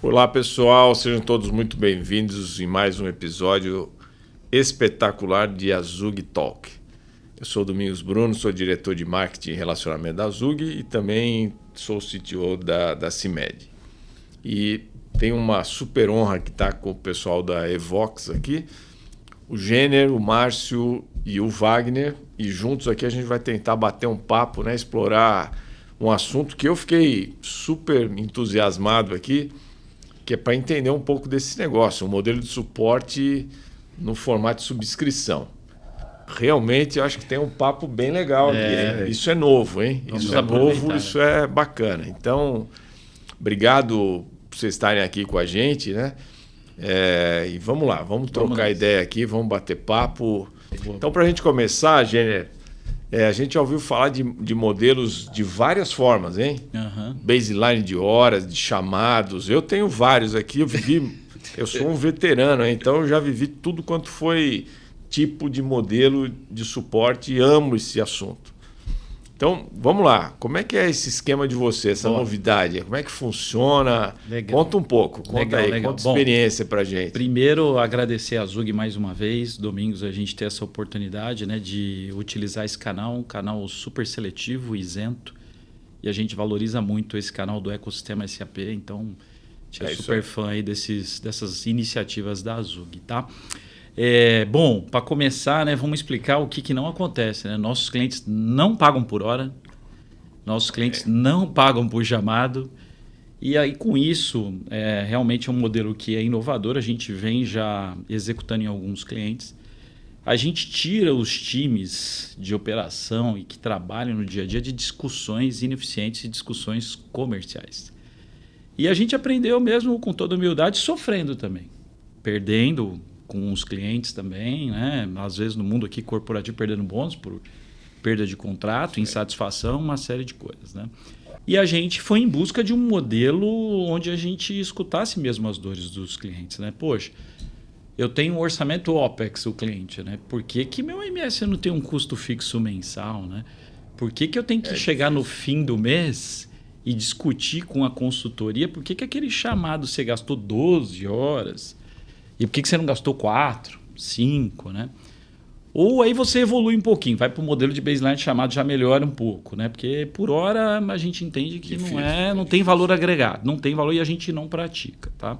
Olá pessoal, sejam todos muito bem-vindos em mais um episódio espetacular de Azug Talk. Eu sou o Domingos Bruno, sou diretor de marketing e relacionamento da Azug e também sou o CTO da CIMED. E tenho uma super honra que está com o pessoal da Evox aqui, o Jenner, o Márcio e o Wagner, e juntos aqui a gente vai tentar bater um papo, né, explorar um assunto que eu fiquei super entusiasmado aqui, que é para entender um pouco desse negócio, um modelo de suporte no formato de subscrição. Realmente eu acho que tem um papo bem legal aqui, hein? Isso é novo, hein? Isso é novo, isso é bacana. Então, obrigado por vocês estarem aqui com a gente, né? E vamos lá, vamos trocar ideia aqui, vamos bater papo. Então, para a gente começar, Jenner, a gente já ouviu falar de modelos de várias formas, hein? Baseline de horas, de chamados. Eu tenho vários aqui, eu sou um veterano, hein? Então eu já vivi tudo quanto foi tipo de modelo de suporte e amo esse assunto. Então, vamos lá. Como é que é esse esquema de você, essa novidade? Como é que funciona? Legal. Conta um pouco, conta experiência para gente. Primeiro, agradecer a Azug mais uma vez. Domingos, a gente ter essa oportunidade, né, de utilizar esse canal, um canal super seletivo, isento. E a gente valoriza muito esse canal do ecossistema SAP. Então, a gente é super fã aí dessas iniciativas da Azug, tá? Bom, para começar, né, vamos explicar o que não acontece. Né? Nossos clientes não pagam por hora, nossos clientes não pagam por chamado. E aí, com isso, realmente é um modelo que é inovador. A gente vem já executando em alguns clientes. A gente tira os times de operação e que trabalham no dia a dia de discussões ineficientes e discussões comerciais. E a gente aprendeu mesmo, com toda humildade, sofrendo também, perdendo com os clientes também, né? Às vezes no mundo aqui corporativo perdendo bônus por perda de contrato, insatisfação, uma série de coisas, né? E a gente foi em busca de um modelo onde a gente escutasse mesmo as dores dos clientes, né? Poxa, eu tenho um orçamento OPEX, o cliente, né? Por que meu MS não tem um custo fixo mensal, né? Por que eu tenho que chegar no fim do mês e discutir com a consultoria por que aquele chamado você gastou 12 horas? E por que você não gastou 4, 5, né? Ou aí você evolui um pouquinho, vai para o modelo de baseline chamado, já melhora um pouco, né? Porque por hora a gente entende que não tem valor agregado, não tem valor e a gente não pratica, tá?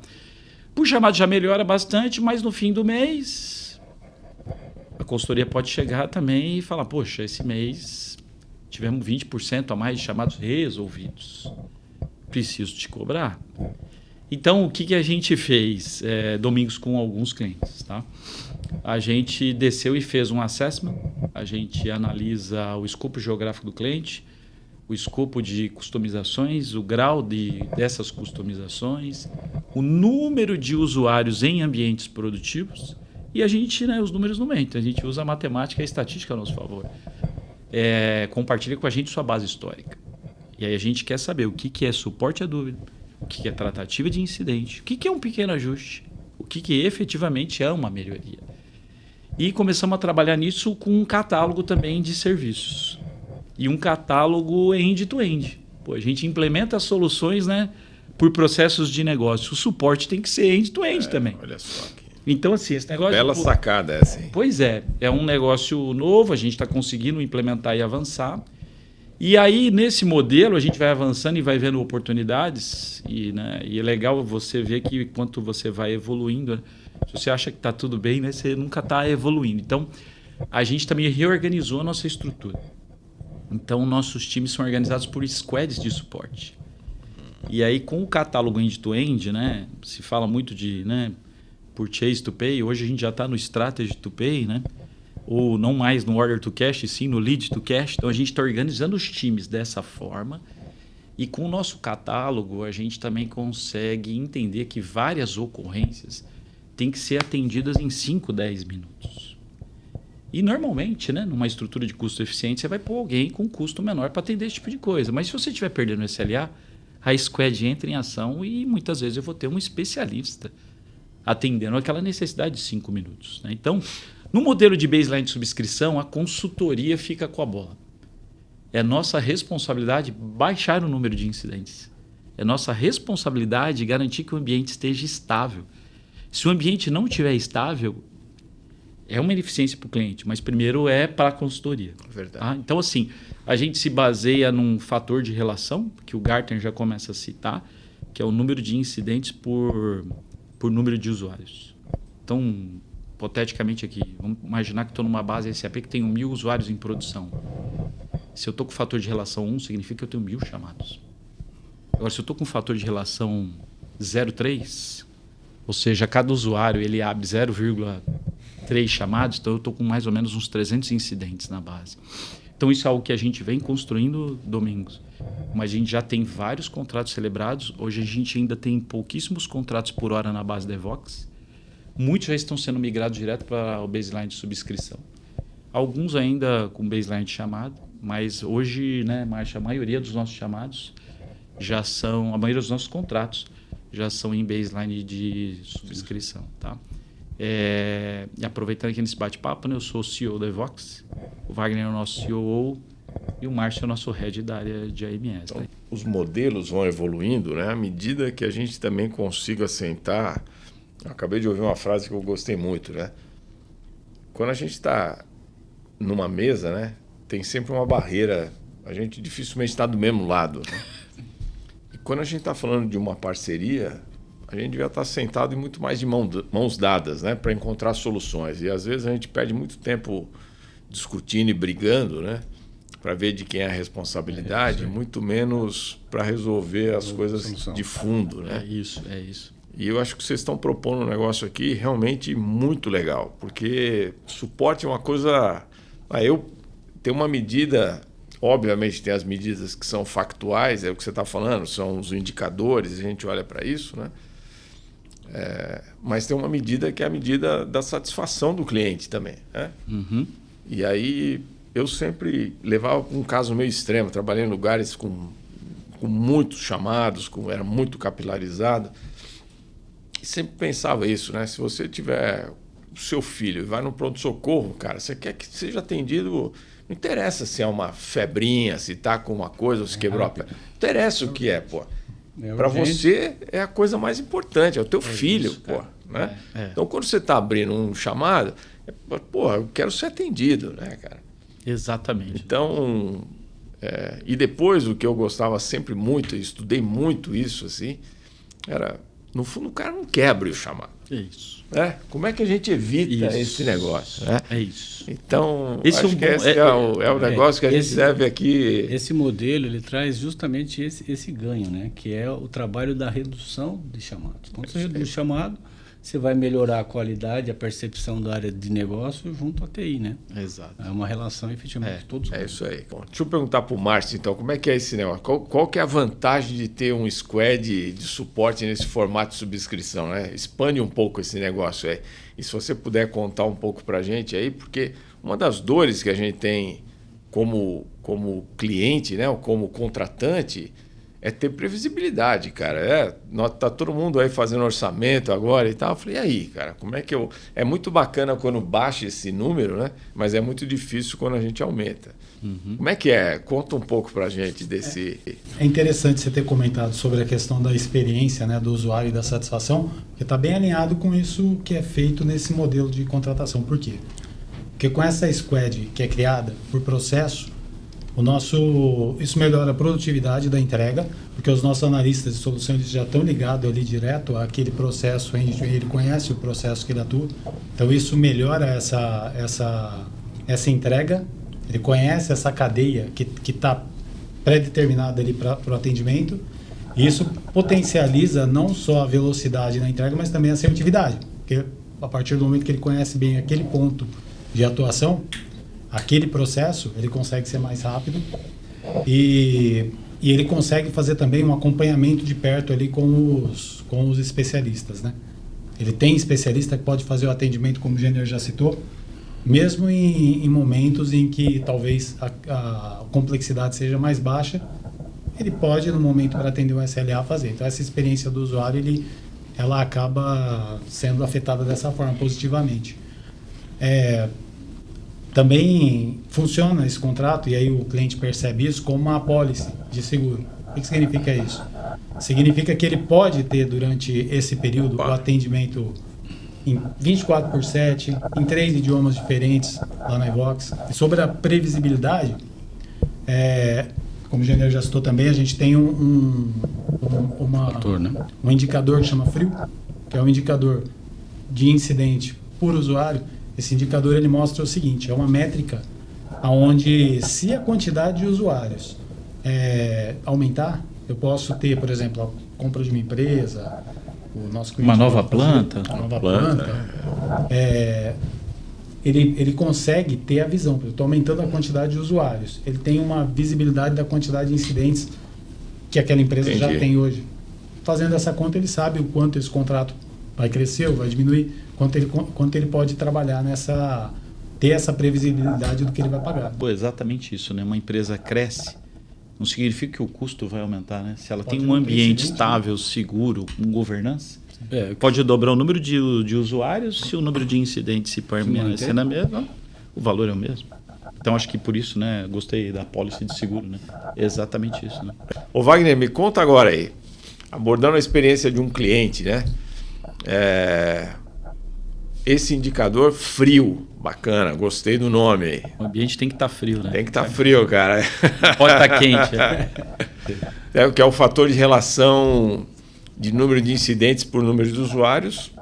Por chamado já melhora bastante, mas no fim do mês a consultoria pode chegar também e falar, poxa, esse mês tivemos 20% a mais de chamados resolvidos. Preciso te cobrar. Então, o que a gente fez, Domingos, com alguns clientes? Tá? A gente desceu e fez um assessment, a gente analisa o escopo geográfico do cliente, o escopo de customizações, o grau dessas customizações, o número de usuários em ambientes produtivos e a gente, né, os números não mentem, a gente usa a matemática e a estatística a nosso favor. Compartilha com a gente sua base histórica. E aí a gente quer saber o que é suporte à dúvida, o que é tratativa de incidente, o que é um pequeno ajuste, o que efetivamente é uma melhoria. E começamos a trabalhar nisso com um catálogo também de serviços. E um catálogo end-to-end. A gente implementa as soluções, né, por processos de negócio. O suporte tem que ser end-to-end também. Olha só aqui. Então, assim, esse negócio... Bela sacada essa, hein? Pois é um negócio novo, a gente está conseguindo implementar e avançar. E aí, nesse modelo, a gente vai avançando e vai vendo oportunidades. E é legal você ver que enquanto você vai evoluindo, né? Se você acha que está tudo bem, né? Você nunca está evoluindo. Então, a gente também reorganizou a nossa estrutura. Então, nossos times são organizados por squads de suporte. E aí, com o catálogo end-to-end, né? Se fala muito de, né, purchase to pay. Hoje a gente já está no strategy to pay, né? Ou não mais no order to cash, sim no lead to cash. Então, a gente está organizando os times dessa forma. E com o nosso catálogo, a gente também consegue entender que várias ocorrências têm que ser atendidas em 5, 10 minutos. E normalmente, né, numa estrutura de custo eficiente, você vai pôr alguém com custo menor para atender esse tipo de coisa. Mas se você estiver perdendo o SLA, a squad entra em ação e muitas vezes eu vou ter um especialista atendendo aquela necessidade de 5 minutos. Né? Então, no modelo de baseline de subscrição, a consultoria fica com a bola. É nossa responsabilidade baixar o número de incidentes. É nossa responsabilidade garantir que o ambiente esteja estável. Se o ambiente não estiver estável, é uma ineficiência para o cliente, mas primeiro é para a consultoria. Verdade. Tá? Então, assim, a gente se baseia num fator de relação, que o Gartner já começa a citar, que é o número de incidentes por número de usuários. Então, hipoteticamente aqui, vamos imaginar que estou numa base SAP que tem 1.000 usuários em produção. Se eu estou com o fator de relação 1, significa que eu tenho 1.000 chamados. Agora, se eu estou com o fator de relação 0,3, ou seja, cada usuário ele abre 0,3 chamados, então eu estou com mais ou menos uns 300 incidentes na base. Então, isso é algo que a gente vem construindo, Domingos. Mas a gente já tem vários contratos celebrados. Hoje a gente ainda tem pouquíssimos contratos por hora na base da Evox. Muitos já estão sendo migrados direto para o baseline de subscrição. Alguns ainda com baseline de chamada, mas hoje, né, Márcia, a maioria dos nossos chamados já são, a maioria dos nossos contratos já são em baseline de subscrição. Tá? E aproveitando aqui nesse bate-papo, né, eu sou o CEO da Evox, o Wagner é o nosso COO e o Márcio é o nosso head da área de AMS. Então, os modelos vão evoluindo, né, à medida que a gente também consiga assentar. Eu acabei de ouvir uma frase que eu gostei muito, né? Quando a gente está numa mesa, né, tem sempre uma barreira, a gente dificilmente está do mesmo lado. Né? E quando a gente está falando de uma parceria, a gente devia estar sentado em muito mais de mãos dadas, né, para encontrar soluções. E às vezes a gente perde muito tempo discutindo e brigando, né, para ver de quem é a responsabilidade, muito menos para resolver as coisas de fundo. Né? É isso. E eu acho que vocês estão propondo um negócio aqui realmente muito legal, porque suporte é uma coisa... eu tenho uma medida, obviamente tem as medidas que são factuais, é o que você está falando, são os indicadores, a gente olha para isso, né? Mas tem uma medida que é a medida da satisfação do cliente também. Né? Uhum. E aí eu sempre levava um caso meio extremo, trabalhei em lugares com muitos chamados, era muito capilarizado. Sempre pensava isso, né? Se você tiver o seu filho e vai no pronto-socorro, cara, você quer que seja atendido, não interessa se é uma febrinha, se tá com uma coisa ou se quebrou a perna. Não interessa o que é, pô. Para você é a coisa mais importante, é o teu filho, isso, pô. Né? Então, quando você tá abrindo um chamado, pô, eu quero ser atendido, né, cara? Exatamente. Então, e depois o que eu gostava sempre muito, estudei muito isso, assim, era... No fundo, o cara não quebra o chamado. Isso. Como é que a gente evita esse negócio? Né? É isso. Então, acho que esse é o negócio que a gente deve aqui... Esse modelo ele traz justamente esse ganho, né? Que é o trabalho da redução de chamados. Quando você reduz o chamado, você vai melhorar a qualidade, a percepção da área de negócio junto à TI, né? Exato. É uma relação efetivamente todos. É isso aí. Bom, deixa eu perguntar para o Márcio, então, como é que é esse negócio? Qual que é a vantagem de ter um squad de suporte nesse formato de subscrição? Né? Expande um pouco esse negócio aí. E se você puder contar um pouco para a gente aí, porque uma das dores que a gente tem como cliente, né, ou como contratante, é ter previsibilidade, cara. Tá todo mundo aí fazendo orçamento agora e tal. Eu falei, e aí, cara, como é que eu... É muito bacana quando baixa esse número, né? Mas é muito difícil quando a gente aumenta. Uhum. Como é que é? Conta um pouco pra gente desse... É interessante você ter comentado sobre a questão da experiência, né, do usuário e da satisfação, porque está bem alinhado com isso que é feito nesse modelo de contratação. Por quê? Porque com essa squad que é criada por processo, isso melhora a produtividade da entrega, porque os nossos analistas de soluções já estão ligados ali direto àquele processo, ele conhece o processo que ele atua, então isso melhora essa entrega, ele conhece essa cadeia que está pré-determinada ali para o atendimento, e isso potencializa não só a velocidade na entrega, mas também a assertividade, porque a partir do momento que ele conhece bem aquele ponto de atuação, aquele processo, ele consegue ser mais rápido e ele consegue fazer também um acompanhamento de perto ali com os especialistas, né? Ele tem especialista que pode fazer o atendimento, como o Jenner já citou, mesmo em momentos em que talvez a complexidade seja mais baixa, ele pode, no momento para atender o SLA, fazer. Então, essa experiência do usuário, ela acaba sendo afetada dessa forma, positivamente. Também funciona esse contrato, e aí o cliente percebe isso como uma apólice de seguro. O que significa isso? significa que ele pode ter, durante esse período, o atendimento em 24/7, em 3 idiomas diferentes lá na Evox. Sobre a previsibilidade, como o engenheiro já citou também, a gente tem um indicador que chama FRIO, que é um indicador de incidente por usuário. Esse indicador ele mostra o seguinte: é uma métrica onde, se a quantidade de usuários aumentar, eu posso ter, por exemplo, a compra de uma empresa, o nosso cliente, uma nova planta. Ele consegue ter a visão. Eu estou aumentando a quantidade de usuários. Ele tem uma visibilidade da quantidade de incidentes que aquela empresa já tem hoje. Fazendo essa conta, ele sabe o quanto esse contrato vai crescer ou vai diminuir, quanto ele pode trabalhar ter essa previsibilidade do que ele vai pagar. Pô, exatamente isso, né? Uma empresa cresce, não significa que o custo vai aumentar, né? Se ela tem um ambiente estável, seguro, com governança, pode dobrar o número de usuários. Se o número de incidentes se permanecer na mesma, o valor é o mesmo. Então, acho que por isso, né, gostei da policy de seguro, né? É exatamente isso, né? Ô Wagner, me conta agora aí, abordando a experiência de um cliente, né? Esse indicador frio, bacana, gostei do nome aí. O ambiente tem que estar frio, né? Tem que estar frio, cara. Pode estar quente. Que é o fator de relação de número de incidentes por número de usuários.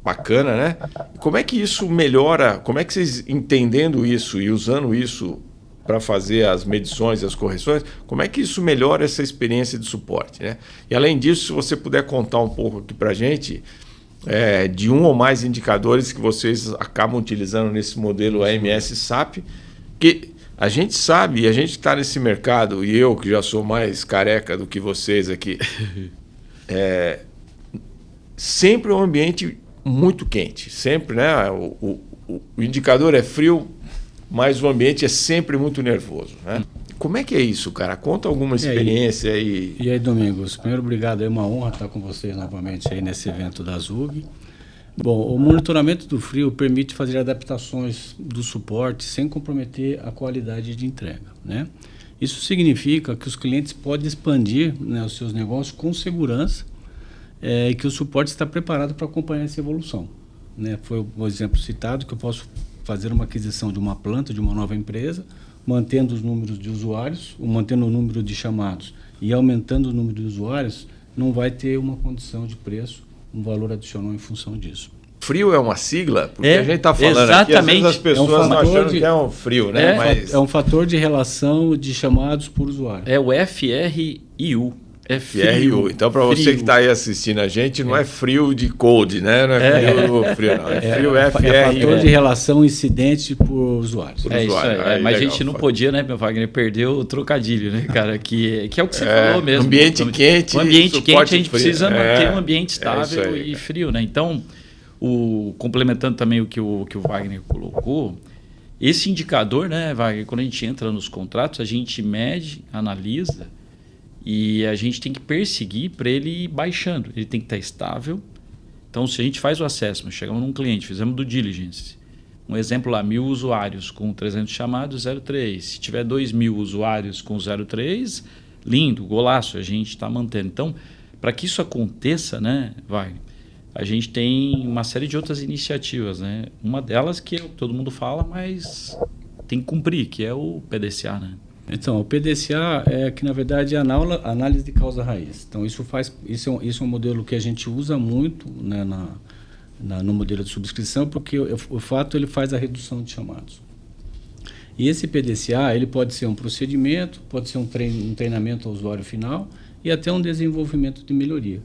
Bacana, né? Como é que isso melhora? Como é que vocês, entendendo isso e usando isso para fazer as medições e as correções, como é que isso melhora essa experiência de suporte, né? E além disso, se você puder contar um pouco aqui para a gente de um ou mais indicadores que vocês acabam utilizando nesse modelo AMS SAP, que a gente sabe, e a gente está nesse mercado, e eu que já sou mais careca do que vocês aqui, sempre é um ambiente muito quente, sempre, né? O indicador é frio, mas o ambiente é sempre muito nervoso, né? Como é que é isso, cara? Conta alguma experiência aí. E aí, Domingos, primeiro, obrigado. É uma honra estar com vocês novamente aí nesse evento da ZUG. Bom, o monitoramento do frio permite fazer adaptações do suporte sem comprometer a qualidade de entrega, né? Isso significa que os clientes podem expandir, né, os seus negócios com segurança e que o suporte está preparado para acompanhar essa evolução, né? Foi o exemplo citado que eu posso fazer uma aquisição de uma planta, de uma nova empresa, mantendo os números de usuários, mantendo o número de chamados e aumentando o número de usuários, não vai ter uma condição de preço, um valor adicional em função disso. Frio é uma sigla? Porque a gente está falando aqui, às vezes as pessoas estão achando que é um frio, né? Mas é um fator de relação de chamados por usuário. É o FRIU. FRIU. Então, para você que está aí assistindo a gente, não é frio de cold, né? Não é frio, não. É frio FRIU. É fator de relação incidente por usuários. Isso aí. Mas a gente não podia, né, meu Wagner, perder o trocadilho, né, cara? Que é o que você falou mesmo. Ambiente quente. O ambiente quente, a gente frio. precisa manter um ambiente estável e frio, né? Então, complementando também o que o Wagner colocou, esse indicador, né, Wagner, quando a gente entra nos contratos, a gente mede, analisa, e a gente tem que perseguir para ele ir baixando. Ele tem que estar estável. Então, se a gente faz o assessment, chegamos num cliente, fizemos do diligence, um exemplo lá, 1.000 usuários com 300 chamados, 0,3. Se tiver 2.000 usuários com 0,3, lindo, golaço, a gente está mantendo. Então, para que isso aconteça, né, a gente tem uma série de outras iniciativas, né? Uma delas que todo mundo fala, mas tem que cumprir, que é o PDCA, né? Então, o PDCA é que, na verdade, é a análise de causa-raiz. Então, isso é um modelo que a gente usa muito, né, no modelo de subscrição, porque o fato ele faz a redução de chamados. E esse PDCA ele pode ser um procedimento, pode ser um treinamento ao usuário final e até um desenvolvimento de melhoria.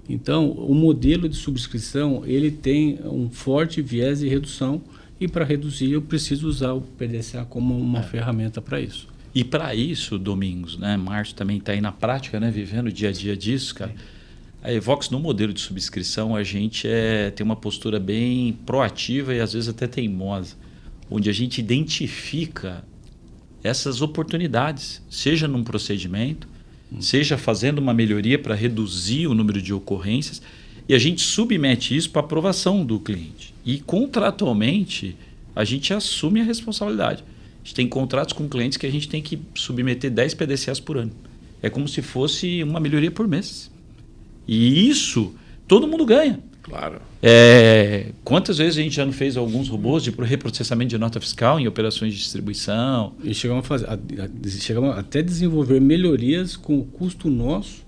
Então, o modelo de subscrição ele tem um forte viés de redução e, para reduzir, eu preciso usar o PDCA como uma ferramenta para isso. E para isso, Domingos, né, Márcio também está aí na prática, né, vivendo o dia a dia disso, cara. A Evox, no modelo de subscrição, a gente tem uma postura bem proativa e às vezes até teimosa, onde a gente identifica essas oportunidades, seja num procedimento, seja fazendo uma melhoria para reduzir o número de ocorrências, e a gente submete isso para aprovação do cliente. E contratualmente, a gente assume a responsabilidade. A gente tem contratos com clientes que a gente tem que submeter 10 PDCAs por ano. É como se fosse uma melhoria por mês. E isso, todo mundo ganha. Claro. Quantas vezes a gente já não fez alguns robôs de reprocessamento de nota fiscal em operações de distribuição? E chegamos até desenvolver melhorias com o custo nosso,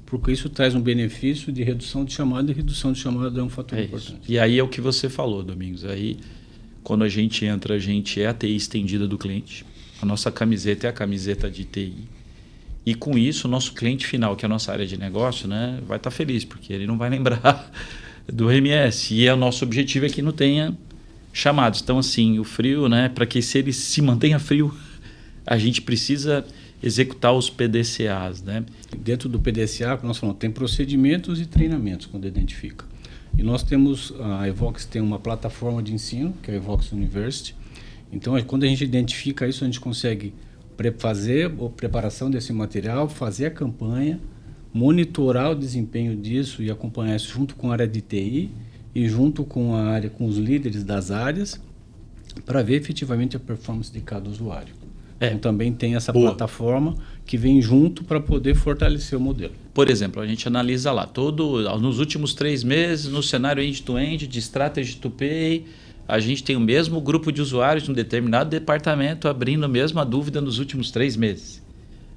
porque isso traz um benefício de redução de chamada, e redução de chamada é um fator importante. E aí é o que você falou, Domingos. Aí, quando a gente entra, a gente é a TI estendida do cliente. A nossa camiseta é a camiseta de TI. E com isso, o nosso cliente final, que é a nossa área de negócio, né, vai estar feliz, porque ele não vai lembrar do RMS. E o nosso objetivo é que não tenha chamados. Então, assim, o frio, né, para que se ele se mantenha frio, a gente precisa executar os PDCAs. Né? Dentro do PDCA, como nós falamos, tem procedimentos e treinamentos quando identifica. E nós temos, a Evox tem uma plataforma de ensino, que é a Evox University. Então, quando a gente identifica isso, a gente consegue fazer a preparação desse material, fazer a campanha, monitorar o desempenho disso e acompanhar isso junto com a área de TI e junto com a área, com os líderes das áreas, para ver efetivamente a performance de cada usuário. Então também tem essa plataforma que vem junto para poder fortalecer o modelo. Por exemplo, a gente analisa lá, nos últimos 3 meses, no cenário end-to-end, de strategy to pay, a gente tem o mesmo grupo de usuários de um determinado departamento abrindo a mesma dúvida nos últimos 3 meses.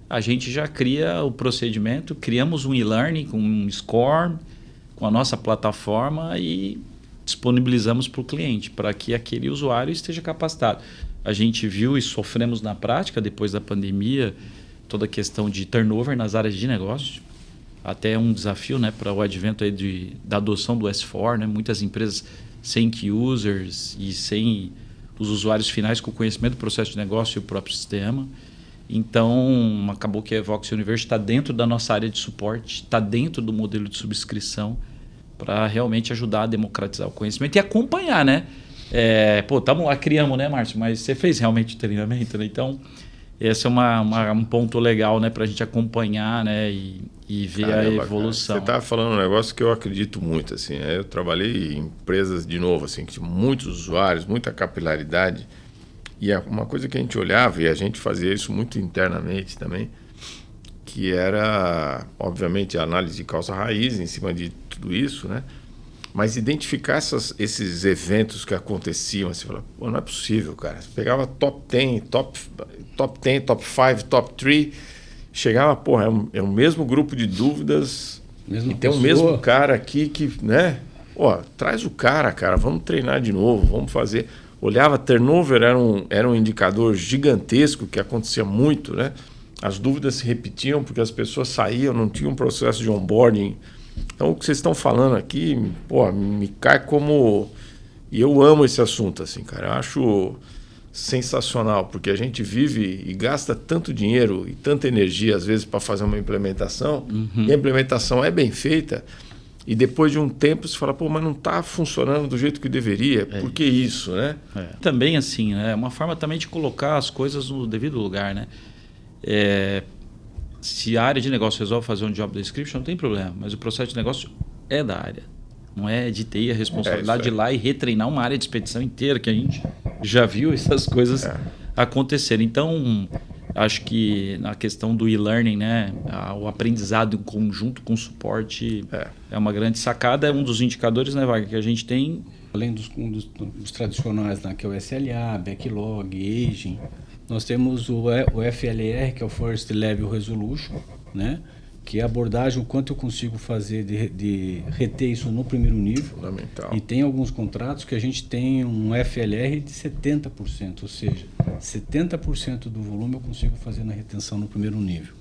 A gente já cria o procedimento, criamos um e-learning com um score, com a nossa plataforma e disponibilizamos para o cliente, para que aquele usuário esteja capacitado. A gente viu e sofremos na prática, depois da pandemia, toda a questão de turnover nas áreas de negócio. Até um desafio, né, para o advento aí da adoção do S4, né? Muitas empresas sem key users e sem os usuários finais com conhecimento do processo de negócio e o próprio sistema. Então, acabou que a Evox University está dentro da nossa área de suporte, está dentro do modelo de subscrição para realmente ajudar a democratizar o conhecimento e acompanhar, né? Criamos, né, Márcio? Mas você fez realmente o treinamento, né? Então, esse é um ponto legal, né, para a gente acompanhar, né, e ver a evolução. Você estava falando um negócio que eu acredito muito, assim. Eu trabalhei em empresas, de novo, assim, que tinham muitos usuários, muita capilaridade. E uma coisa que a gente olhava, e a gente fazia isso muito internamente também, que era, obviamente, a análise de causa raiz em cima de tudo isso, né? Mas identificar esses eventos que aconteciam, assim, falava, pô, não é possível, cara. Você pegava top 10, top 5, top 3, chegava, porra, é o mesmo grupo de dúvidas, e tem o mesmo cara aqui que, né? Pô, traz o cara, vamos treinar de novo, vamos fazer. Olhava, turnover era um indicador gigantesco que acontecia muito, né? As dúvidas se repetiam porque as pessoas saíam, não tinham um processo de onboarding. Então, o que vocês estão falando aqui, pô, me cai como... E eu amo esse assunto, assim, cara. Eu acho sensacional, porque a gente vive e gasta tanto dinheiro e tanta energia, às vezes, para fazer uma implementação, e a implementação é bem feita, e depois de um tempo você fala, pô, mas não está funcionando do jeito que deveria, por que isso, né? Também, assim, é uma forma também de colocar as coisas no devido lugar, né? Se a área de negócio resolve fazer um job description, não tem problema, mas o processo de negócio é da área. Não é de ter a responsabilidade de ir lá e retreinar uma área de expedição inteira, que a gente já viu essas coisas acontecerem. Então, acho que na questão do e-learning, né, o aprendizado em conjunto com o suporte é uma grande sacada, é um dos indicadores, né, Wagner, que a gente tem. Além dos tradicionais, né, que é o SLA, Backlog, Aging, nós temos o FLR, que é o First Level Resolution, né? Que é a abordagem, o quanto eu consigo fazer de reter isso no primeiro nível. Fundamental. E tem alguns contratos que a gente tem um FLR de 70%, ou seja, 70% do volume eu consigo fazer na retenção no primeiro nível.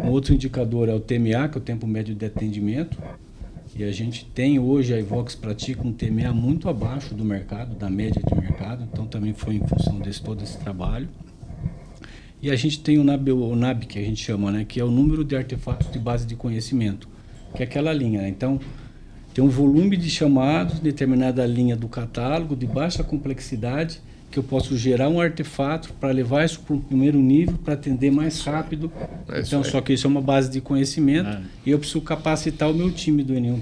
Um outro indicador é o TMA, que é o tempo médio de atendimento. E a gente tem hoje, a Evox pratica um TMA muito abaixo do mercado, da média de mercado, então também foi em função todo esse trabalho. E a gente tem o NAB, que a gente chama, né, que é o número de artefatos de base de conhecimento, que é aquela linha, né? Então, tem um volume de chamados, determinada linha do catálogo, de baixa complexidade, que eu posso gerar um artefato para levar isso para o primeiro nível, para atender mais rápido. Então, só que isso é uma base de conhecimento e eu preciso capacitar o meu time do N1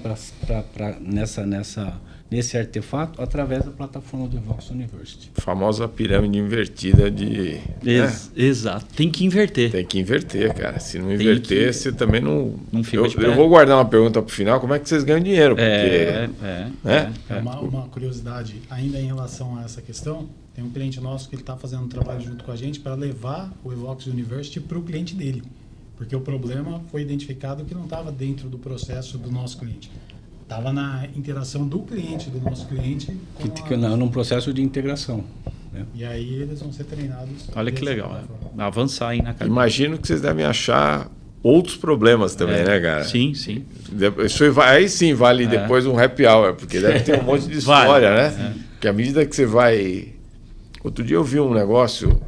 nesse artefato através da plataforma do Evox University. A famosa pirâmide invertida de... Exato. Tem que inverter. Tem que inverter, cara. Se não inverter, você também não... fica de pé. Eu vou guardar uma pergunta para o final. Como é que vocês ganham dinheiro? Uma curiosidade, ainda em relação a essa questão, tem um cliente nosso que ele está fazendo um trabalho junto com a gente para levar o Evox University para o cliente dele. Porque o problema foi identificado que não estava dentro do processo do nosso cliente. Estava na interação do nosso cliente. Num processo de integração. Né? E aí eles vão ser treinados. Olha que legal. Avançar aí na cadeia. Imagino que vocês devem achar outros problemas também, né, cara? Sim. Isso aí sim vale depois um happy hour, porque deve ter um monte de história, né? Porque à medida que você vai... Outro dia eu vi um negócio,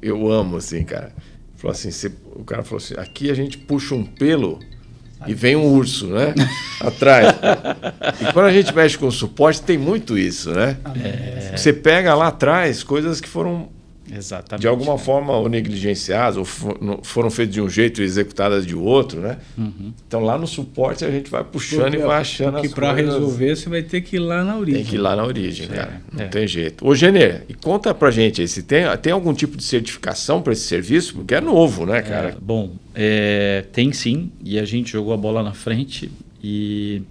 eu amo, assim, cara. Falou assim, o cara falou assim, aqui a gente puxa um pelo e vem um urso, né? Atrás. E quando a gente mexe com suporte, tem muito isso, né? Você pega lá atrás coisas que foram Exatamente. De alguma forma ou negligenciadas, ou foram feitas de um jeito e executadas de outro, né? Uhum. Então lá no suporte a gente vai puxando e vai achando as coisas. Porque para resolver você vai ter que ir lá na origem. Tem que ir lá na origem, cara. Não tem jeito. Ô, Genê, e conta pra gente aí, se tem algum tipo de certificação para esse serviço? Porque é novo, né, cara? Tem sim, e a gente jogou a bola na frente e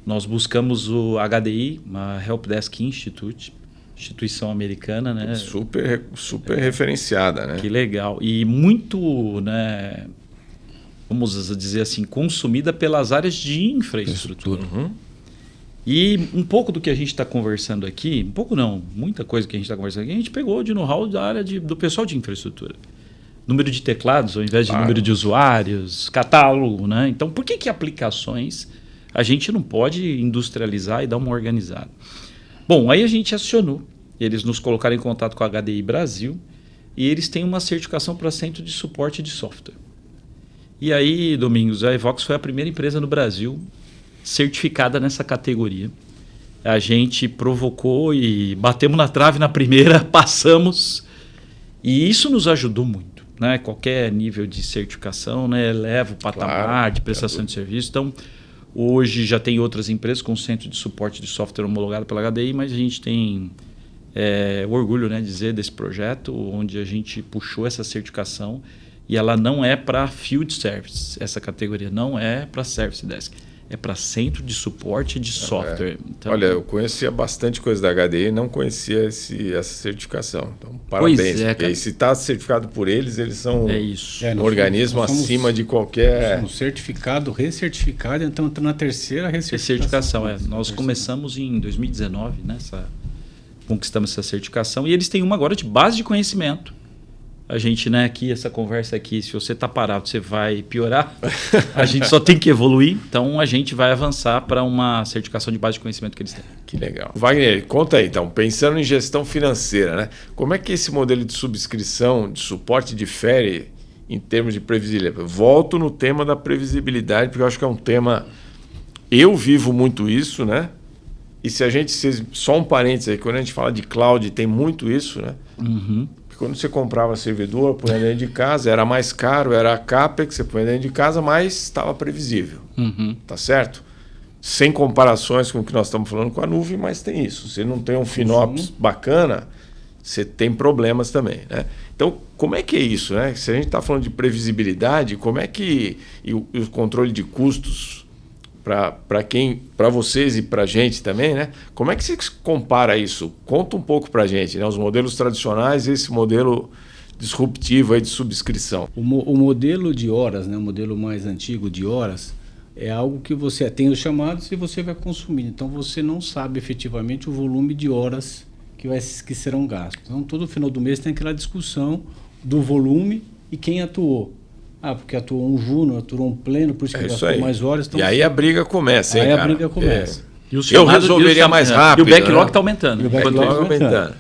nós buscamos o HDI, uma Helpdesk Institute, instituição americana, né? Super referenciada, né? Que legal. E muito, né, vamos dizer assim, consumida pelas áreas de infraestrutura. Uhum. E um pouco do que a gente está conversando aqui, um pouco não, muita coisa que a gente está conversando aqui, a gente pegou de know-how da área do pessoal de infraestrutura. Número de teclados ao invés de número de usuários, catálogo, né? Então, por que aplicações a gente não pode industrializar e dar uma organizada? Bom, aí a gente acionou. Eles nos colocaram em contato com a HDI Brasil e eles têm uma certificação para centro de suporte de software. E aí, Domingos, a Evox foi a primeira empresa no Brasil certificada nessa categoria. A gente provocou e batemos na trave na primeira, passamos. E isso nos ajudou muito, né? Qualquer nível de certificação, né, eleva o patamar de prestação de serviço. Então, hoje já tem outras empresas com centro de suporte de software homologado pela HDI, mas a gente tem o orgulho, né, de dizer desse projeto, onde a gente puxou essa certificação e ela não é para Field Service, essa categoria não é para Service Desk, é para centro de suporte de software. Então, olha, eu conhecia bastante coisa da HDI e não conhecia essa certificação. Então, parabéns. Porque se está certificado por eles, eles são um organismo acima de qualquer... Somos certificado, recertificado, então estamos na terceira recertificação. Nós começamos em 2019, né, conquistamos essa certificação, e eles têm uma agora de base de conhecimento. A gente, né, aqui, essa conversa aqui, se você está parado, você vai piorar. A gente só tem que evoluir. Então, a gente vai avançar para uma certificação de base de conhecimento que eles têm. Que legal. Wagner, conta aí, então, pensando em gestão financeira, né? Como é que esse modelo de subscrição, de suporte difere em termos de previsibilidade? Volto no tema da previsibilidade, porque eu acho que é um tema... Eu vivo muito isso, né? E se a gente... Só um parênteses aí, quando a gente fala de cloud, tem muito isso, né? Uhum. Quando você comprava servidor, põe dentro de casa, era mais caro, era a CAPEX, você põe dentro de casa, mas estava previsível. Uhum. Tá certo? Sem comparações com o que nós estamos falando com a nuvem, mas tem isso. Se não tem um FinOps bacana, você tem problemas também, né? Então, como é que é isso, né? Se a gente está falando de previsibilidade, como é que... E o controle de custos para vocês e para a gente também, né? Como é que você compara isso? Conta um pouco para a gente, né? Os modelos tradicionais e esse modelo disruptivo aí de subscrição. O modelo de horas, né? O modelo mais antigo de horas é algo que você tem os chamados e você vai consumir. Então você não sabe efetivamente o volume de horas que serão gastos. Então todo final do mês tem aquela discussão do volume e quem atuou. Porque atuou um júnior, atuou um pleno, por isso que gastou mais horas. Então, e aí a briga começa, hein, cara? Aí a briga começa. Eu resolveria mais rápido. E o backlog está aumentando.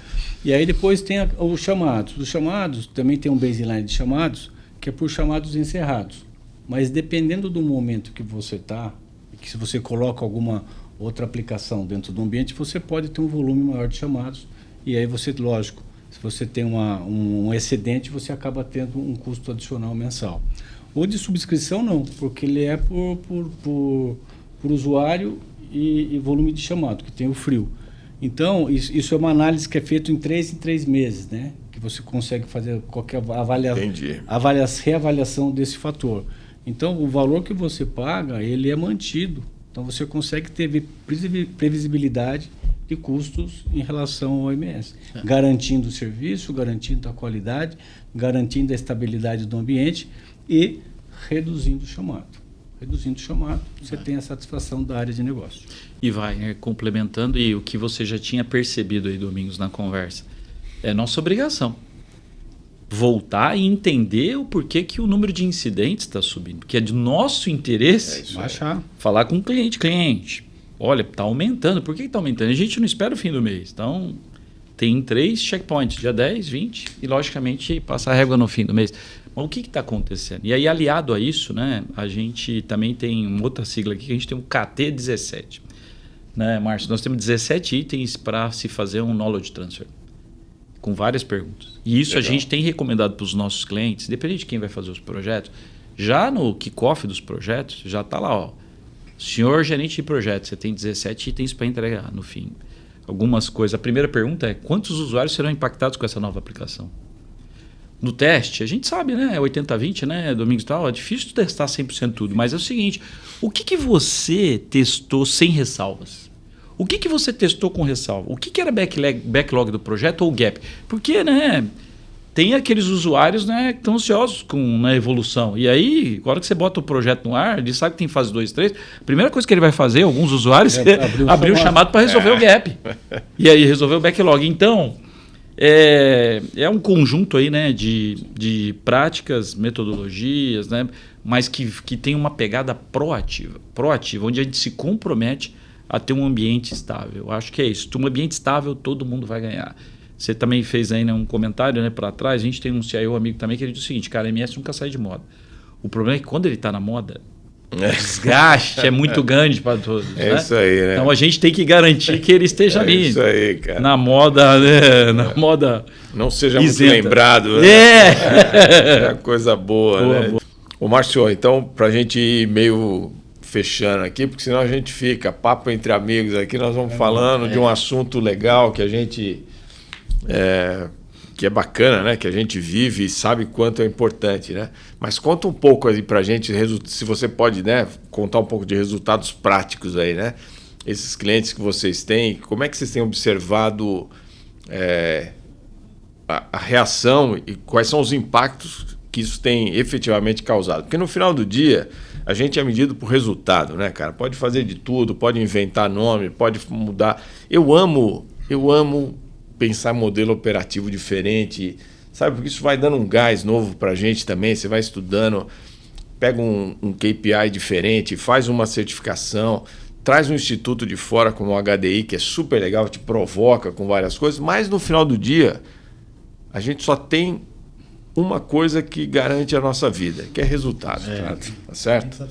E aí depois tem os chamados. Os chamados, também tem um baseline de chamados, que é por chamados encerrados. Mas dependendo do momento que você está, que se você coloca alguma outra aplicação dentro do ambiente, você pode ter um volume maior de chamados. E aí você, lógico, se você tem um excedente, você acaba tendo um custo adicional mensal. O de subscrição não, porque ele é por usuário e volume de chamado, que tem o frio. Então, isso é uma análise que é feita em 3 meses, né? Que você consegue fazer qualquer reavaliação desse fator. Então, o valor que você paga, ele é mantido. Então, você consegue ter previsibilidade de custos em relação ao OMS, garantindo o serviço, garantindo a qualidade, garantindo a estabilidade do ambiente e reduzindo o chamado. Reduzindo o chamado, você tem a satisfação da área de negócio. E vai complementando, e o que você já tinha percebido aí, Domingos, na conversa, é nossa obrigação voltar e entender o porquê que o número de incidentes está subindo. Porque é de nosso interesse baixar. Falar com o cliente, olha, está aumentando. Por que está aumentando? A gente não espera o fim do mês. Então, tem 3 checkpoints, dia 10, 20, e logicamente passa a régua no fim do mês. Mas o que está acontecendo? E aí, aliado a isso, né, a gente também tem uma outra sigla aqui, que a gente tem um KT17. Né, Márcio? Nós temos 17 itens para se fazer um knowledge transfer, com várias perguntas. E isso Legal. A gente tem recomendado para os nossos clientes, independente de quem vai fazer os projetos, já no kickoff dos projetos, já está lá, ó, senhor gerente de projetos, você tem 17 itens para entregar no fim. Algumas coisas. A primeira pergunta é, quantos usuários serão impactados com essa nova aplicação? No teste, a gente sabe, né? É 80-20, né? Domingos e tal. É difícil testar 100% tudo. Mas é o seguinte, o que você testou sem ressalvas? O que você testou com ressalva? O que era backlog do projeto ou gap? Porque, né? Tem aqueles usuários, né, que estão ansiosos com a evolução. E aí, agora que você bota o projeto no ar, ele sabe que tem fase 2, 3. A primeira coisa que ele vai fazer, alguns usuários, é abrir o chamado para resolver o gap. E aí, resolver o backlog. Então, é um conjunto aí, né, de práticas, metodologias, né, mas que tem uma pegada proativa, onde a gente se compromete a ter um ambiente estável. Eu acho que é isso. Um ambiente estável, todo mundo vai ganhar. Você também fez aí, né, um comentário, né, para trás. A gente tem um CIO amigo também que ele diz o seguinte, cara, MS nunca sai de moda. O problema é que quando ele está na moda, o desgaste é muito grande para todos. É, né? Isso aí, né? Então a gente tem que garantir que ele esteja ali. É isso aí, cara. Na moda, né? Na moda. Não seja isenta. Muito lembrado. Né? É coisa boa, né? Boa. Ô, Márcio, então, para a gente ir meio fechando aqui, porque senão a gente fica papo entre amigos aqui, nós vamos falando de um assunto legal que a gente... que é bacana, né? Que a gente vive e sabe quanto é importante, né? Mas conta um pouco aí pra gente, se você pode, né, contar um pouco de resultados práticos aí, né? Esses clientes que vocês têm, como é que vocês têm observado a reação e quais são os impactos que isso tem efetivamente causado? Porque no final do dia, a gente é medido por resultado, né, cara? Pode fazer de tudo, pode inventar nome, pode mudar. Eu amo pensar modelo operativo diferente, sabe? Porque isso vai dando um gás novo para a gente também. Você vai estudando, pega um KPI diferente, faz uma certificação, traz um instituto de fora como o HDI, que é super legal, te provoca com várias coisas, mas no final do dia, a gente só tem uma coisa que garante a nossa vida, que é resultado. Tá certo?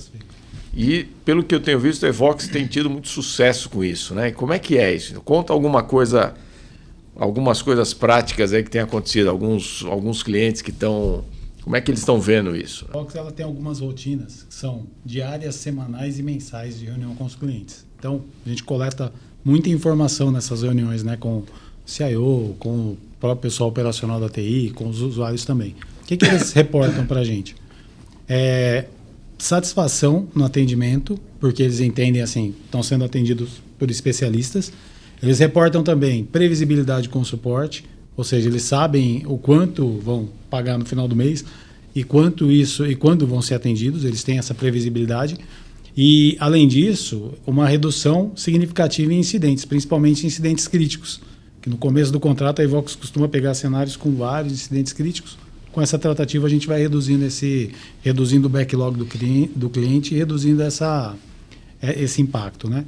E, pelo que eu tenho visto, a Evox tem tido muito sucesso com isso, né? E como é que é isso? Conta algumas coisas práticas aí que tem acontecido, alguns clientes que estão... Como é que eles estão vendo isso? A Evox, ela tem algumas rotinas que são diárias, semanais e mensais de reunião com os clientes. Então, a gente coleta muita informação nessas reuniões, né, com o CIO, com o próprio pessoal operacional da TI, com os usuários também. O que eles reportam para a gente? Satisfação no atendimento, porque eles entendem assim, estão sendo atendidos por especialistas. Eles reportam também previsibilidade com suporte, ou seja, eles sabem o quanto vão pagar no final do mês e quando vão ser atendidos, eles têm essa previsibilidade. E, além disso, uma redução significativa em incidentes, principalmente incidentes críticos, que no começo do contrato a Evox costuma pegar cenários com vários incidentes críticos. Com essa tratativa a gente vai reduzindo o backlog do cliente e reduzindo esse impacto, né?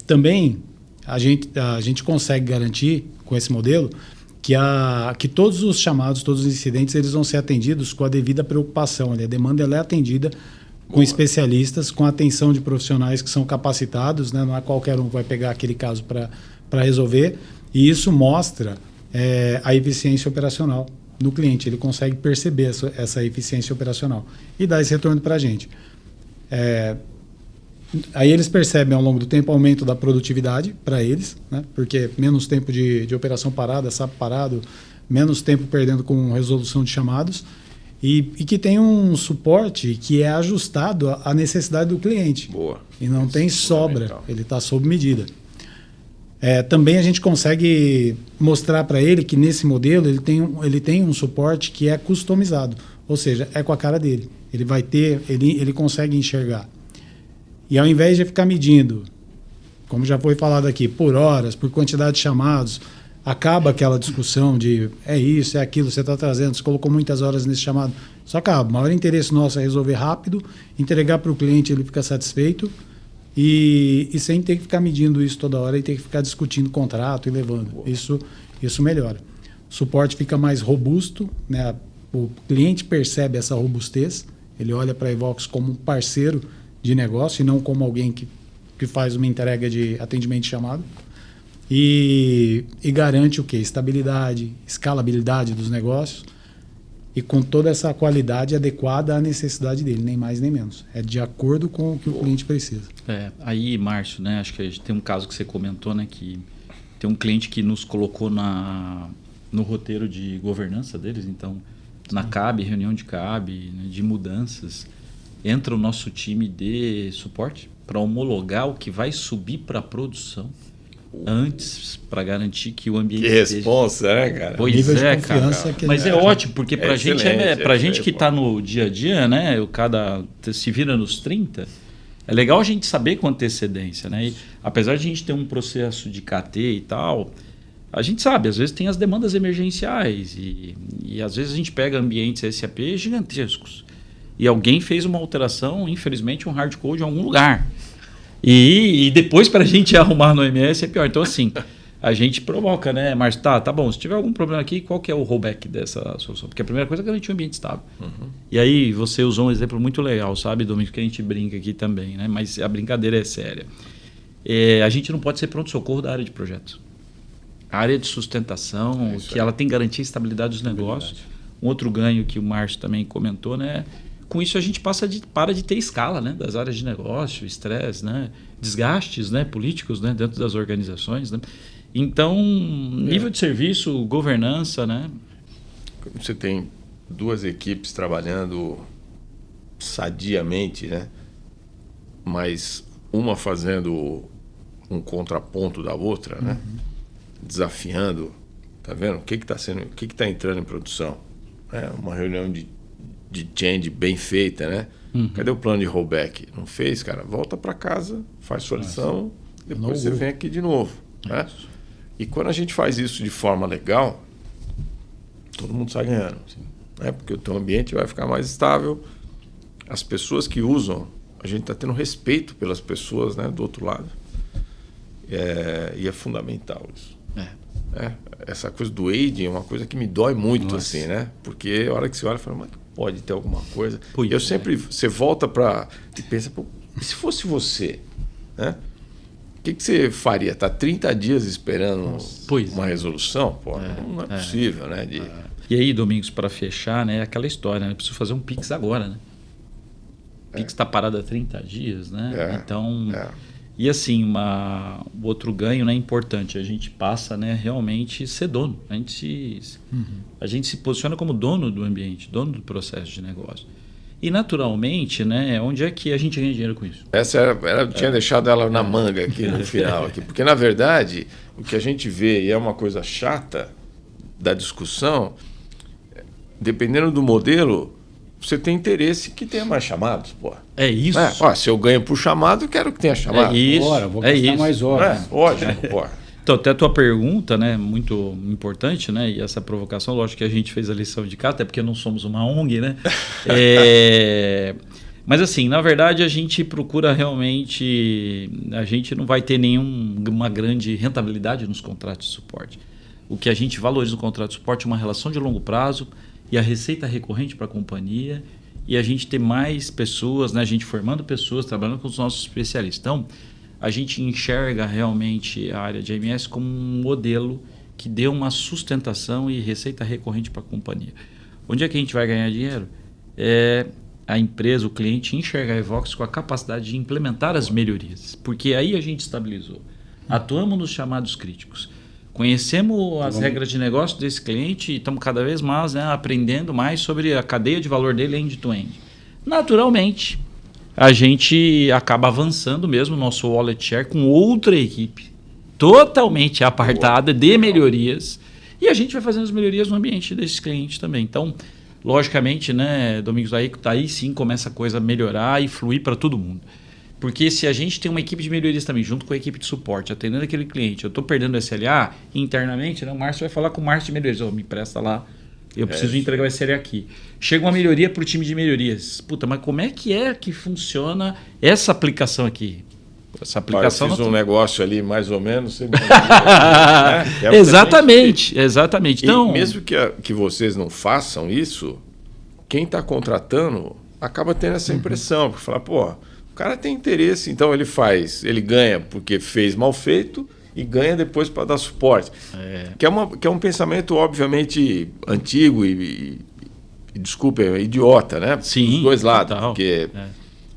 Também a gente consegue garantir com esse modelo que todos os chamados, todos os incidentes, eles vão ser atendidos com a devida preocupação. A demanda ela é atendida com especialistas, com a atenção de profissionais que são capacitados, né? Não é qualquer um que vai pegar aquele caso para resolver. E isso mostra a eficiência operacional no cliente. Ele consegue perceber essa eficiência operacional e dar esse retorno para a gente. Aí eles percebem ao longo do tempo aumento da produtividade para eles, né? Porque menos tempo de operação parada, SAP parado, menos tempo perdendo com resolução de chamados e que tem um suporte que é ajustado à necessidade do cliente. Boa. E não tem sobra, ele está sob medida. Também a gente consegue mostrar para ele que nesse modelo ele tem um suporte que é customizado, ou seja, é com a cara dele. Ele vai ter, ele consegue enxergar. E ao invés de ficar medindo, como já foi falado aqui, por horas, por quantidade de chamados, acaba aquela discussão de é isso, é aquilo, você está trazendo, você colocou muitas horas nesse chamado. Só acaba. O maior interesse nosso é resolver rápido, entregar para o cliente, ele fica satisfeito e sem ter que ficar medindo isso toda hora e ter que ficar discutindo contrato e levando. Isso melhora. O suporte fica mais robusto, né? O cliente percebe essa robustez, ele olha para a Evox como um parceiro de negócio e não como alguém que faz uma entrega de atendimento de chamado. E garante o quê? Estabilidade, escalabilidade dos negócios e com toda essa qualidade adequada à necessidade dele, nem mais nem menos. É de acordo com o que o cliente precisa. Aí, Márcio, né, acho que a gente tem um caso que você comentou, né, que tem um cliente que nos colocou no roteiro de governança deles, então na CAB, reunião de CAB, né, de mudanças, entra o nosso time de suporte para homologar o que vai subir para a produção antes, para garantir que o ambiente... Que responsa, né, cara? Pois é, cara. Mas é ótimo, porque para a gente que está no dia a dia, né, o cada se vira nos 30, é legal a gente saber com antecedência, né? E, apesar de a gente ter um processo de KT e tal, a gente sabe, às vezes tem as demandas emergenciais e às vezes a gente pega ambientes SAP gigantescos e alguém fez uma alteração, infelizmente um hard code em algum lugar. E depois para a gente arrumar no MS é pior. Então assim, a gente provoca, né, Márcio? Tá bom, se tiver algum problema aqui, qual que é o rollback dessa solução? Porque a primeira coisa é garantir um ambiente estável. Uhum. E aí você usou um exemplo muito legal, sabe, Domingos, que a gente brinca aqui também, né? Mas a brincadeira é séria. A gente não pode ser pronto-socorro da área de projetos. A área de sustentação, que ela tem garantia e estabilidade dos negócios. Um outro ganho que o Márcio também comentou, né? Com isso a gente para de ter escala, né, das áreas de negócio, estresse, né, desgastes, né, políticos, né, dentro das organizações, né? Então, nível de serviço, governança, né? Você tem duas equipes trabalhando sadiamente, né? Mas uma fazendo um contraponto da outra, né? Desafiando, tá vendo? O que está entrando em produção? Uma reunião de change bem feita, né? Cadê o plano de rollback? Não fez, cara? Volta para casa, faz sua lição, depois você vem aqui de novo, né? E quando a gente faz isso de forma legal, todo mundo sai ganhando, né? Porque o teu ambiente vai ficar mais estável, as pessoas que usam, a gente está tendo respeito pelas pessoas, né, do outro lado, e é fundamental isso. Essa coisa do aging é uma coisa que me dói muito, assim, né? Porque a hora que você olha e fala, mas pode ter alguma coisa. Você volta para e pensa, pô, se fosse você, né? O que você faria? Tá 30 dias esperando uma resolução? Pô, não é possível, né? E aí, Domingos, para fechar, né? Aquela história, né? Eu preciso fazer um Pix agora, né? O Pix está parado há 30 dias, né? Então... E assim, o outro ganho, né, importante, a gente passa, né, realmente ser dono. A gente se posiciona como dono do ambiente, dono do processo de negócio. E naturalmente, né, onde é que a gente ganha dinheiro com isso? Essa eu tinha deixado ela na manga aqui no final, aqui, porque na verdade o que a gente vê, e é uma coisa chata da discussão, dependendo do modelo, você tem interesse que tenha mais chamados, pô. É isso. Se eu ganho por chamado, eu quero que tenha chamado. É isso. Vou gastar mais horas. Lógico, pô. Então, até a tua pergunta, né, muito importante, né, e essa provocação, lógico que a gente fez a lição de casa, até porque não somos uma ONG, né? Mas assim, na verdade, a gente procura realmente, a gente não vai ter nenhuma grande rentabilidade nos contratos de suporte. O que a gente valoriza no contrato de suporte é uma relação de longo prazo, e a receita recorrente para a companhia e a gente ter mais pessoas, né? A gente formando pessoas, trabalhando com os nossos especialistas. Então, a gente enxerga realmente a área de AMS como um modelo que dê uma sustentação e receita recorrente para a companhia. Onde é que a gente vai ganhar dinheiro? a empresa, o cliente enxergar a Evox com a capacidade de implementar as melhorias. Porque aí a gente estabilizou. Atuamos nos chamados críticos. Conhecemos as regras de negócio desse cliente e estamos cada vez mais, né, aprendendo mais sobre a cadeia de valor dele end-to-end. Naturalmente, a gente acaba avançando mesmo o nosso wallet share com outra equipe totalmente apartada de melhorias e a gente vai fazendo as melhorias no ambiente desse cliente também. Então, logicamente, né, Domingos, aí sim começa a coisa a melhorar e fluir para todo mundo. Porque se a gente tem uma equipe de melhorias também, junto com a equipe de suporte, atendendo aquele cliente, eu estou perdendo o SLA, internamente, né, o Márcio vai falar com o Márcio de melhorias. Me empresta lá, eu preciso entregar o SLA aqui. Chega uma melhoria para o time de melhorias. Puta, mas como é que funciona essa aplicação aqui? Essa aplicação... Eu fiz um negócio ali, mais ou menos. Você exatamente. Então, e mesmo que vocês não façam isso, quem está contratando acaba tendo essa impressão. Porque fala, pô... O cara tem interesse, então ele ganha porque fez mal feito e ganha depois para dar suporte. Que é um pensamento, obviamente, antigo e desculpa, é idiota, né? Sim, dos dois lados, total. porque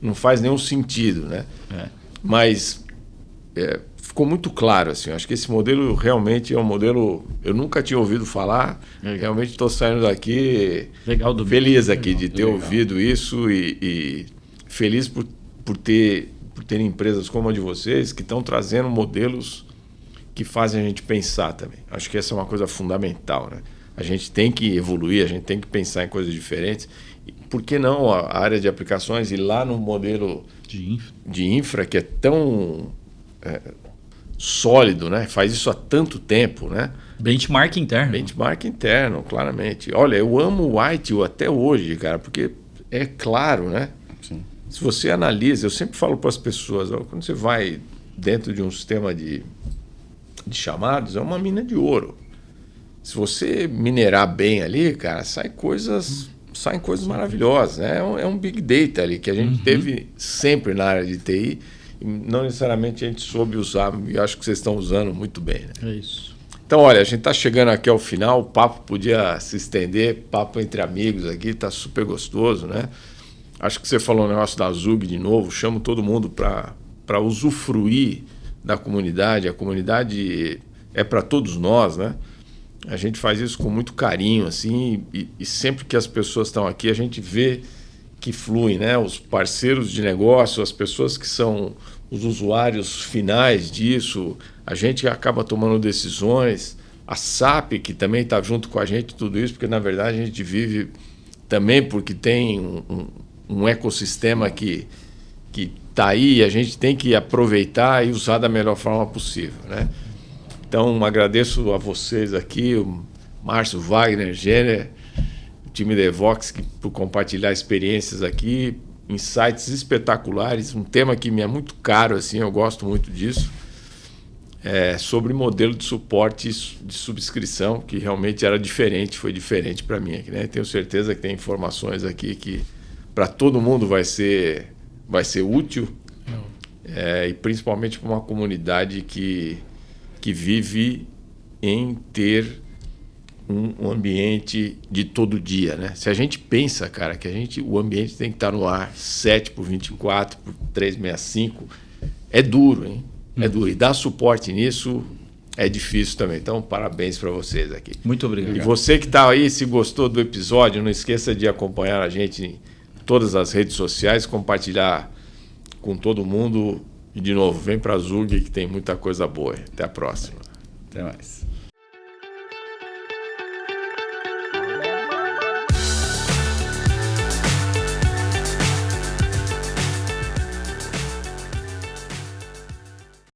não faz nenhum sentido, né? Mas ficou muito claro, assim, acho que esse modelo realmente é um modelo, eu nunca tinha ouvido falar, realmente estou saindo daqui feliz aqui de ter ouvido isso e feliz por terem empresas como a de vocês que estão trazendo modelos que fazem a gente pensar também. Acho que essa é uma coisa fundamental, né? A gente tem que evoluir, a gente tem que pensar em coisas diferentes. Por que não a área de aplicações ir lá no modelo de infra que é tão sólido, né? Faz isso há tanto tempo, né? Benchmark interno. Benchmark interno, claramente. Olha, eu amo o White até hoje, cara, porque é claro, né? Sim. Se você analisa, eu sempre falo para as pessoas, quando você vai dentro de um sistema de chamados, é uma mina de ouro. Se você minerar bem ali, cara, saem coisas maravilhosas, né? É um big data ali que a gente teve sempre na área de TI e não necessariamente a gente soube usar, e acho que vocês estão usando muito bem, né? É isso. Então, olha, a gente está chegando aqui ao final, o papo podia se estender, papo entre amigos aqui, está super gostoso, né? Acho que você falou o negócio da Zug de novo, chamo todo mundo para usufruir da comunidade. A comunidade é para todos nós, né? A gente faz isso com muito carinho, assim, e sempre que as pessoas estão aqui, a gente vê que flui, né? Os parceiros de negócio, as pessoas que são os usuários finais disso, a gente acaba tomando decisões, a SAP, que também está junto com a gente, tudo isso, porque, na verdade, a gente vive também porque tem um ecossistema que está aí e a gente tem que aproveitar e usar da melhor forma possível, né? Então, agradeço a vocês aqui, o Márcio, Wagner, Jenner, o time da Evox, por compartilhar experiências aqui, insights espetaculares, um tema que me é muito caro, assim, eu gosto muito disso, sobre modelo de suporte de subscrição, que realmente era diferente, foi diferente para mim aqui, né? Tenho certeza que tem informações aqui que para todo mundo vai ser útil, e principalmente para uma comunidade que vive em ter um ambiente de todo dia, né? Se a gente pensa, cara, que o ambiente tem que estar no ar 7/24, por 365, é duro, hein? É duro. E dar suporte nisso é difícil também. Então, parabéns para vocês aqui. Muito obrigado. E você que está aí, se gostou do episódio, não esqueça de acompanhar a gente em todas as redes sociais, compartilhar com todo mundo. E, de novo, vem para a Zug que tem muita coisa boa. Até a próxima. Até mais.